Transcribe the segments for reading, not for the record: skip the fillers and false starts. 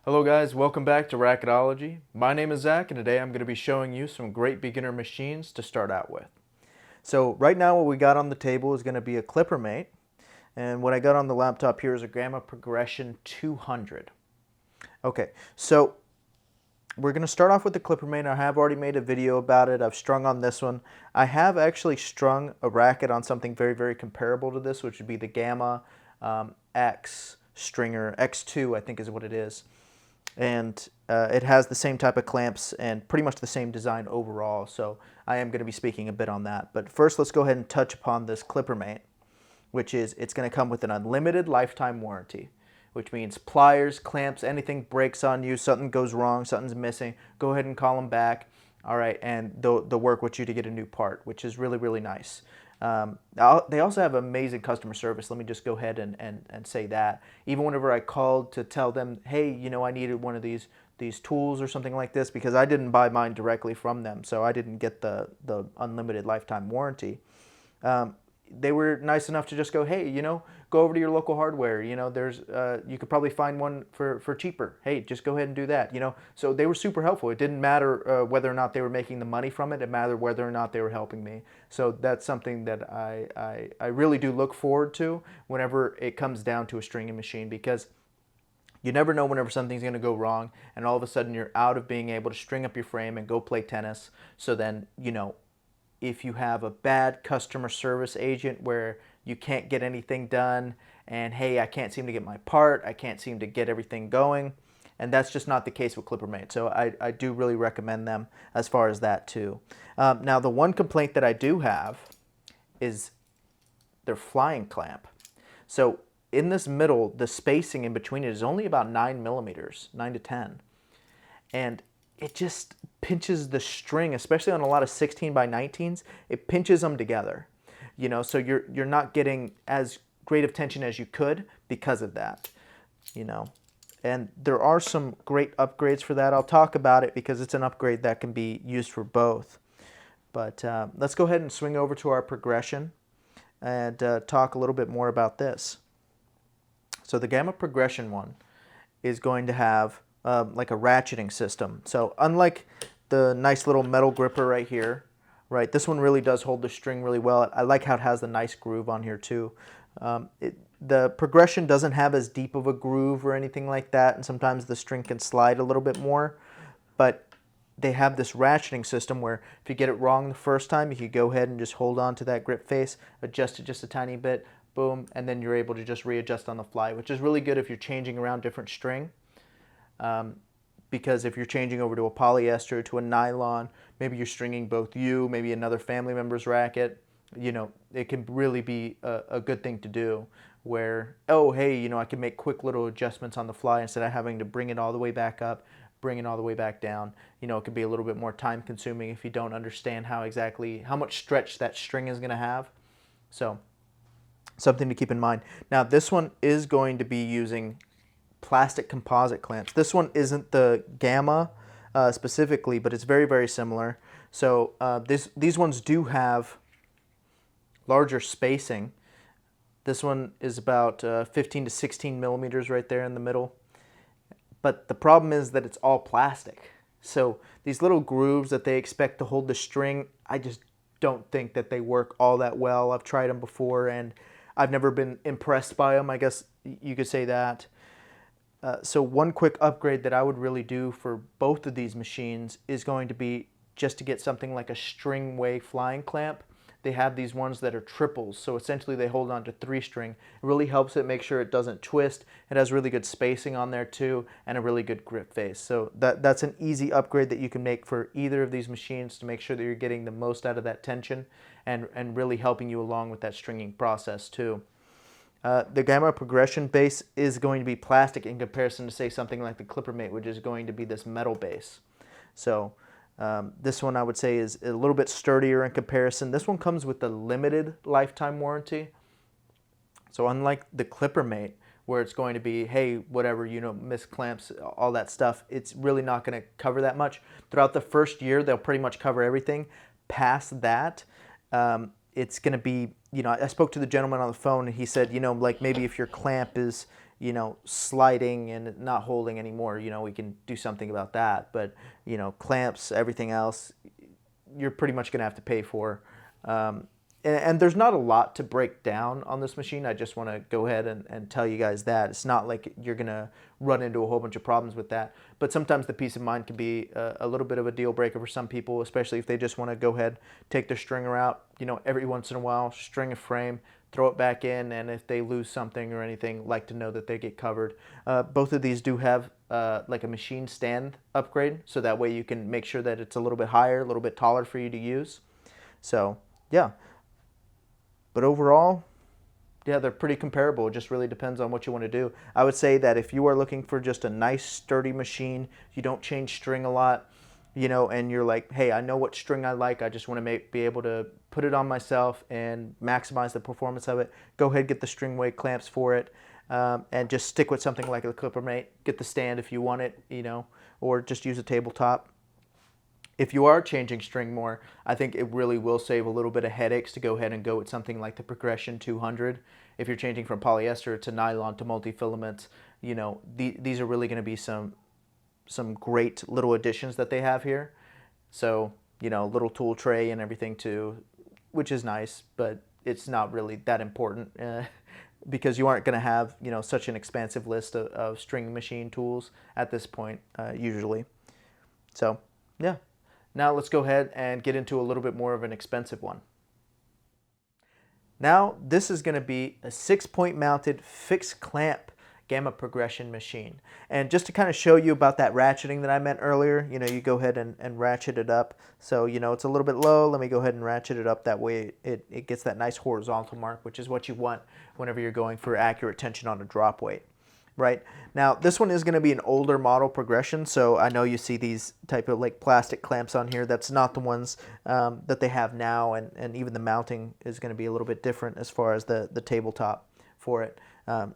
Hello guys, welcome back to Racketology. My name is Zach and today I'm going to be showing you some great beginner machines to start out with. So right now what we got on the table is going to be a Clipper Mate, and what I got on the laptop here is a Gamma Progression 200. Okay, so we're going to start off with the Clipper Mate. I have already made a video about it. I've strung on this one. I have actually strung a racket on something very comparable to this, which would be the Gamma X stringer, X2 I think is what it is. And it has the same type of clamps and pretty much the same design overall, so I am going to be speaking a bit on that. But first let's go ahead and touch upon this Clipper Mate, which is it's going to come with an unlimited lifetime warranty, which means pliers, clamps, anything breaks on you, something goes wrong, something's missing, go ahead and call them back, all right, and they'll work with you to get a new part, which is really nice. They also have amazing customer service. Let me just go ahead and say that. Even whenever I called to tell them, hey, you know, I needed one of these tools or something like this, because I didn't buy mine directly from them, so I didn't get the unlimited lifetime warranty. They were nice enough to just go, hey, you know, go over to your local hardware. You know, there's you could probably find one for cheaper. Hey, just go ahead and do that. You know, so they were super helpful. It didn't matter whether or not they were making the money from it. It mattered whether or not they were helping me. So that's something that I really do look forward to whenever it comes down to a stringing machine, because you never know whenever something's going to go wrong, and all of a sudden you're out of being able to string up your frame and go play tennis. So then, you know, if you have a bad customer service agent where you can't get anything done and hey, I can't seem to get my part, I can't seem to get everything going, and that's just not the case with Clipper Mate. So I do really recommend them as far as that too. Now the one complaint that I do have is their flying clamp. So in this middle, the spacing in between it is only about 9 millimeters, 9 to 10. And it just pinches the string, especially on a lot of 16 by 19s, it pinches them together. You know, so you're not getting as great of tension as you could because of that, you know. And there are some great upgrades for that. I'll talk about it because it's an upgrade that can be used for both. But let's go ahead and swing over to our progression and talk a little bit more about this. So the Gamma Progression one is going to have like a ratcheting system. So unlike the nice little metal gripper right here, right, this one really does hold the string really well. I like how it has the nice groove on here too. The Progression doesn't have as deep of a groove or anything like that, and sometimes the string can slide a little bit more, but they have this ratcheting system where if you get it wrong the first time, you can go ahead and just hold on to that grip face, adjust it just a tiny bit, boom, and then you're able to just readjust on the fly, which is really good if you're changing around different string. Because if you're changing over to a polyester, to a nylon, maybe you're stringing both you, maybe another family member's racket, you know, it can really be a good thing to do where, oh, hey, you know, I can make quick little adjustments on the fly instead of having to bring it all the way back up, bring it all the way back down. You know, it could be a little bit more time consuming if you don't understand how much stretch that string is going to have. So something to keep in mind. Now this one is going to be using plastic composite clamps. This one isn't the Gamma specifically, but it's very similar. So these ones do have larger spacing. This one is about 15 to 16 millimeters right there in the middle. But the problem is that it's all plastic. So these little grooves that they expect to hold the string, I just don't think that they work all that well. I've tried them before and I've never been impressed by them, I guess you could say that. So one quick upgrade that I would really do for both of these machines is going to be just to get something like a Stringway flying clamp. They have these ones that are triples, so essentially they hold on to 3-string. It really helps it make sure it doesn't twist. It has really good spacing on there too, and a really good grip face. So that's an easy upgrade that you can make for either of these machines to make sure that you're getting the most out of that tension and really helping you along with that stringing process too. The Gamma Progression base is going to be plastic in comparison to, say, something like the Clipper Mate, which is going to be this metal base. So this one I would say is a little bit sturdier in comparison. This one comes with a limited lifetime warranty. So unlike the Clipper Mate, where it's going to be, hey, whatever, you know, missed clamps, all that stuff, it's really not going to cover that much. Throughout the first year, they'll pretty much cover everything. Past that, it's going to be, you know, I spoke to the gentleman on the phone and he said, you know, like maybe if your clamp is you know, sliding and not holding anymore, you know, we can do something about that. But, you know, clamps, everything else, you're pretty much going to have to pay for. And there's not a lot to break down on this machine. I just want to go ahead and tell you guys that. It's not like you're going to run into a whole bunch of problems with that. But sometimes the peace of mind can be a little bit of a deal breaker for some people, especially if they just want to go ahead, take their stringer out, you know, every once in a while, string a frame, throw it back in, and if they lose something or anything, like to know that they get covered. Both of these do have like a machine stand upgrade, so that way you can make sure that it's a little bit higher, a little bit taller for you to use. So, yeah. But overall, yeah, they're pretty comparable. It just really depends on what you want to do. I would say that if you are looking for just a nice, sturdy machine, you don't change string a lot, you know, and you're like, hey, I know what string I like. I just want to be able to put it on myself and maximize the performance of it. Go ahead, get the Stringway clamps for it, and just stick with something like a clipper mate. Get the stand if you want it, you know, or just use a tabletop. If you are changing string more, I think it really will save a little bit of headaches to go ahead and go with something like the Progression 200. If you're changing from polyester to nylon to multi-filament, you know, these are really going to be some great little additions that they have here. So, you know, little tool tray and everything too, which is nice, but it's not really that important because you aren't going to have, you know, such an expansive list of string machine tools at this point usually. So, yeah. Now let's go ahead and get into a little bit more of an expensive one. Now this is going to be a 6-point mounted fixed clamp gamma progression machine. And just to kind of show you about that ratcheting that I meant earlier, you know, you go ahead and ratchet it up. So, you know, it's a little bit low. Let me go ahead and ratchet it up. That way it gets that nice horizontal mark, which is what you want whenever you're going for accurate tension on a drop weight. Right. Now, this one is going to be an older model progression, so I know you see these type of like plastic clamps on here. That's not the ones that they have now, and even the mounting is going to be a little bit different as far as the tabletop for it.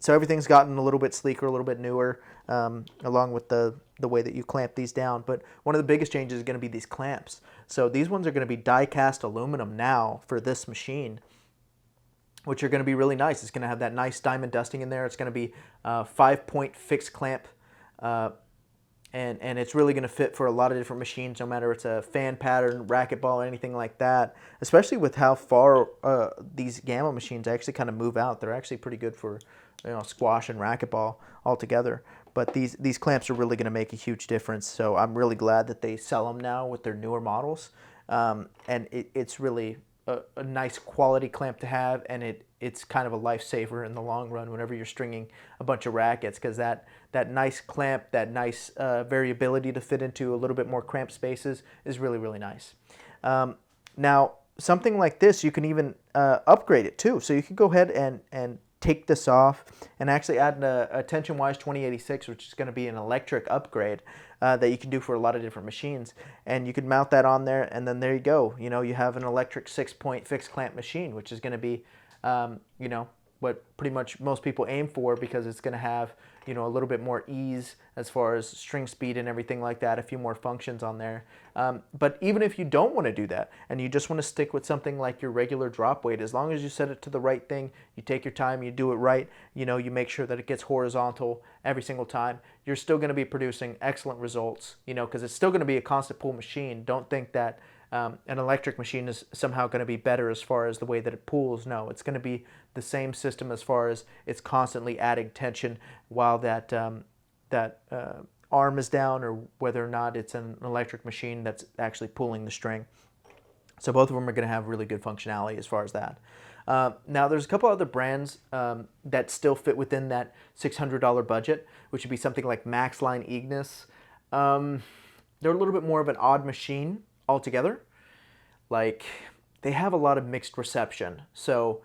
So everything's gotten a little bit sleeker, a little bit newer, along with the way that you clamp these down. But one of the biggest changes is going to be these clamps. So these ones are going to be die-cast aluminum now for this machine, which are going to be really nice. It's going to have that nice diamond dusting in there. It's going to be a 5-point fixed clamp, and it's really going to fit for a lot of different machines, no matter it's a fan pattern, racquetball, or anything like that, especially with how far these gamma machines actually kind of move out. They're actually pretty good for, you know, squash and racquetball altogether. But these clamps are really going to make a huge difference, so I'm really glad that they sell them now with their newer models, and it's really a nice quality clamp to have, and it's kind of a lifesaver in the long run whenever you're stringing a bunch of rackets, because that nice clamp, that nice variability to fit into a little bit more cramped spaces is really, really nice. Now, something like this, you can even upgrade it too. So you can go ahead and take this off and actually add a TensionWise 2086, which is going to be an electric upgrade that you can do for a lot of different machines. And you could mount that on there, and then there you go. You know, you have an electric 6-point fixed clamp machine, which is going to be, you know, what pretty much most people aim for, because it's going to have, you know, a little bit more ease as far as string speed and everything like that, a few more functions on there. But even if you don't want to do that and you just want to stick with something like your regular drop weight, as long as you set it to the right thing, you take your time, you do it right, you know, you make sure that it gets horizontal every single time, you're still going to be producing excellent results, you know, because it's still going to be a constant pull machine. Don't think that an electric machine is somehow going to be better as far as the way that it pulls. No, it's going to be the same system as far as it's constantly adding tension while that arm is down, or whether or not it's an electric machine that's actually pulling the string. So both of them are going to have really good functionality as far as that. Now there's a couple other brands that still fit within that $600 budget, which would be something like Maxline Ignis. They're a little bit more of an odd machine altogether. Like, they have a lot of mixed reception. So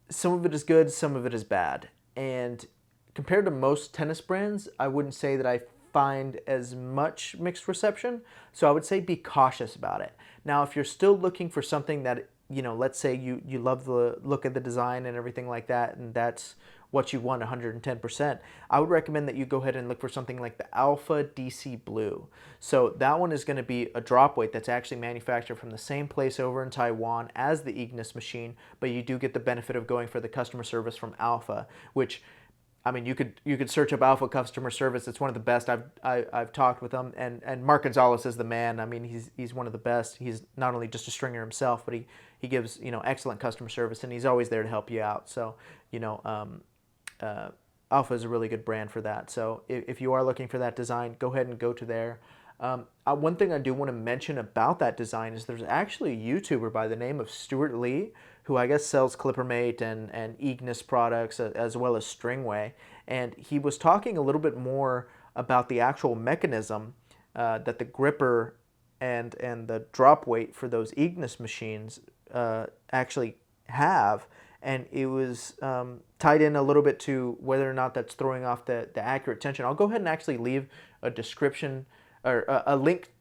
some of it is good, some of it is bad. And compared to most tennis brands, I wouldn't say that I find as much mixed reception. So I would say be cautious about it. Now, if you're still looking for something that, you know, let's say you love the look of the design and everything like that, and that's what you want 110%, I would recommend that you go ahead and look for something like the Alpha DC Blue. So that one is going to be a drop weight that's actually manufactured from the same place over in Taiwan as the Ignis machine, but you do get the benefit of going for the customer service from Alpha, which I mean, you could search up Alpha customer service. It's one of the best. I've talked with them, and Mark Gonzalez is the man. I mean, he's one of the best. He's not only just a stringer himself, but he gives, you know, excellent customer service, and he's always there to help you out. So, you know, Alpha is a really good brand for that. So if you are looking for that design, go ahead and go to there. One thing I do want to mention about that design is there's actually a YouTuber by the name of Stuart Lee, who I guess sells ClipperMate and Ignis products as well as Stringway. And he was talking a little bit more about the actual mechanism that the gripper and the drop weight for those Ignis machines actually have. And it was tied in a little bit to whether or not that's throwing off the accurate tension. I'll go ahead and actually leave a description or a link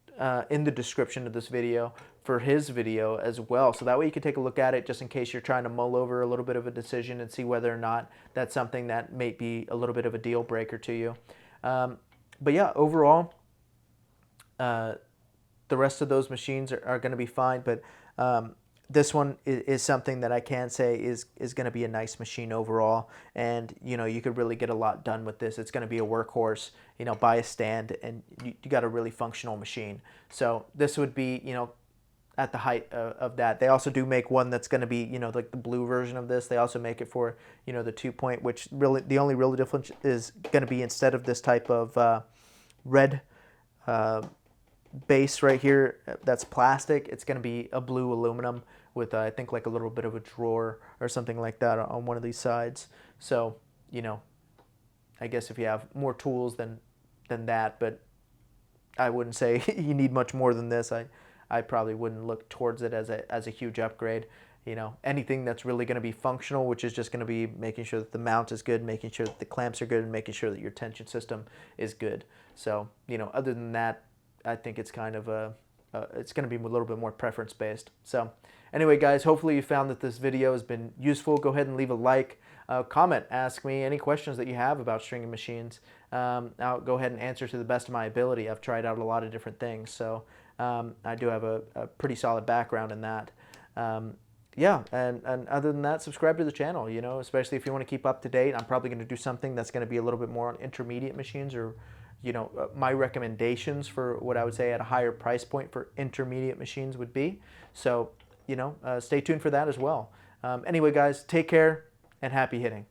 in the description of this video for his video as well. So that way you can take a look at it just in case you're trying to mull over a little bit of a decision and see whether or not that's something that may be a little bit of a deal breaker to you. But yeah, overall, the rest of those machines are going to be fine. But this one is something that I can say is going to be a nice machine overall, and you know, you could really get a lot done with this. It's going to be a workhorse, you know, buy a stand and you got a really functional machine. So this would be, you know, at the height of that. They also do make one that's going to be, you know, like the blue version of this. They also make it for, you know, the 2-point, which really the only real difference is going to be instead of this type of red base right here that's plastic, it's going to be a blue aluminum with I think like a little bit of a drawer or something like that on one of these sides. So, you know, I guess if you have more tools than that, but I wouldn't say you need much more than this. I probably wouldn't look towards it as a huge upgrade. You know, anything that's really going to be functional, which is just going to be making sure that the mount is good, making sure that the clamps are good, and making sure that your tension system is good. So, you know, other than that, I think it's kind of it's going to be a little bit more preference based. So anyway, guys, hopefully you found that this video has been useful. Go ahead and leave a like, comment, ask me any questions that you have about stringing machines. I'll go ahead and answer to the best of my ability. I've tried out a lot of different things, so I do have a pretty solid background in that. Yeah, and other than that, subscribe to the channel, you know, especially if you want to keep up to date. I'm probably going to do something that's going to be a little bit more on intermediate machines, or, you know, my recommendations for what I would say at a higher price point for intermediate machines would be. So, you know, stay tuned for that as well. Anyway, guys, take care and happy hitting.